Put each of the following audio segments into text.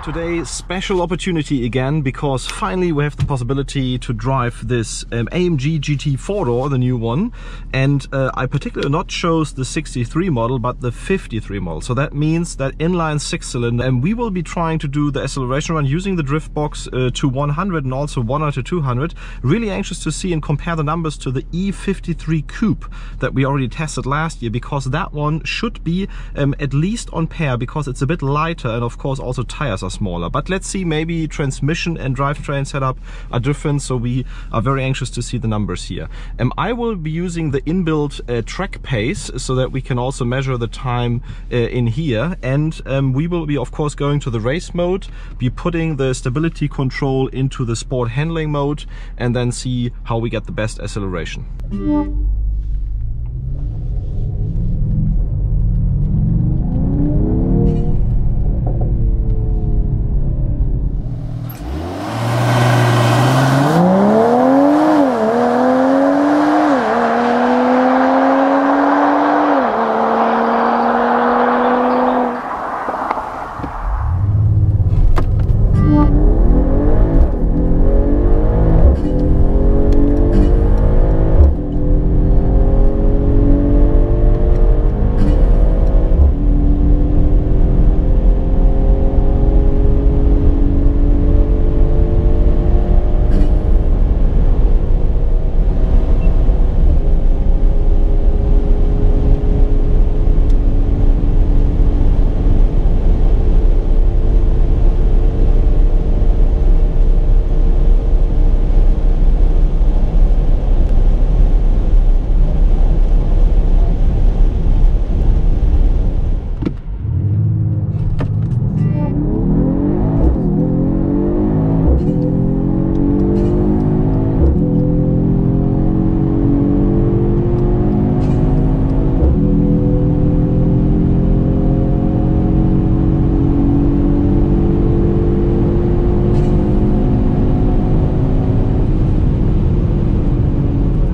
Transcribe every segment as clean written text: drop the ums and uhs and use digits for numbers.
Today, special opportunity again, because finally we have the possibility to drive this AMG GT 4-door, the new one. And I particularly not chose the 63 model, but the 53 model. So that means that inline 6-cylinder, and we will be trying to do the acceleration run using the drift box to 100 and also 100 to 200. Really anxious to see and compare the numbers to the E53 Coupe that we already tested last year, because that one should be at least on par, because it's a bit lighter and of course also tires are smaller. But let's see, maybe transmission and drivetrain setup are different, so we are very anxious to see the numbers here. I will be using the inbuilt track pace so that we can also measure the time in here, and we will be of course going to the race mode, be putting the stability control into the sport handling mode, and then see how we get the best acceleration.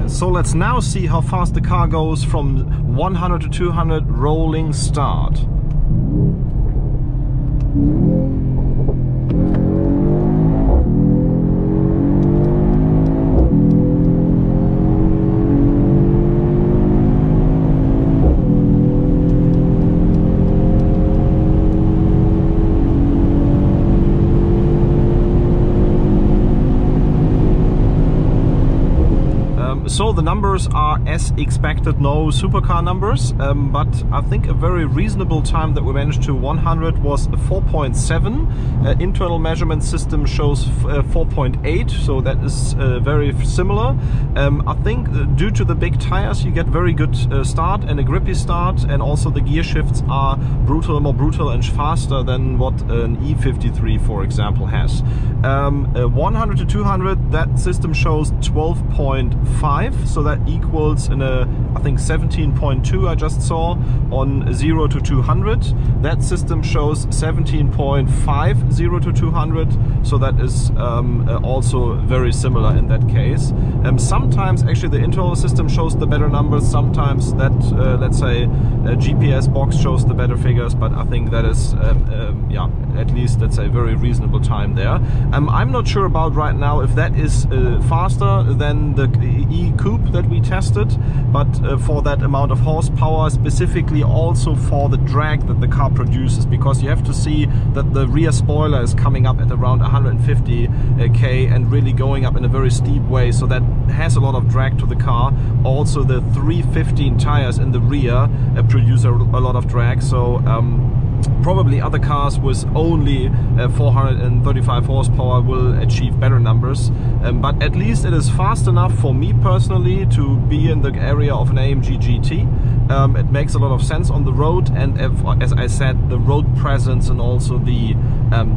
So let's now see how fast the car goes from 100 to 200 rolling start. So the numbers are as expected, no supercar numbers, but I think a very reasonable time that we managed to 100 was 4.7. Internal measurement system shows 4.8, so that is very similar. I think due to the big tires you get very good start and a grippy start, and also the gear shifts are more brutal and faster than what an E53 for example has. 100 to 200, that system shows 12.5. So that equals in a, I think 17.2 I just saw on 0 to 200. That system shows 17.5 0 to 200. So that is also very similar in that case. Sometimes actually the internal system shows the better numbers. Sometimes that let's say a GPS box shows the better figures. But I think that is yeah, at least let's say very reasonable time there. I'm not sure about right now if that is faster than the E-Coupe that we tested, but for that amount of horsepower, specifically also for the drag that the car produces, because you have to see that the rear spoiler is coming up at around 150 km and really going up in a very steep way, so that has a lot of drag to the car. Also the 315 tires in the rear produce a lot of drag, so Probably other cars with only 435 horsepower will achieve better numbers, but at least it is fast enough for me personally to be in the area of an AMG GT. It makes a lot of sense on the road, and as I said, the road presence and also the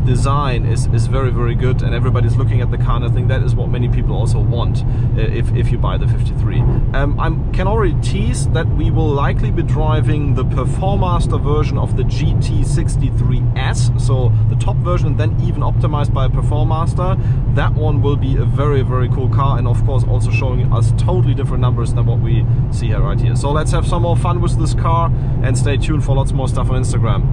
design is very, very good, and everybody's looking at the car, and I think that is what many people also want if you buy the 53. I can already tease that we will likely be driving the Performaster version of the GT63S, so the top version, and then even optimized by a Performaster. That one will be a very, very cool car, and of course also showing us totally different numbers than what we see here right here. So let's have some more fun with this car, and stay tuned for lots more stuff on Instagram.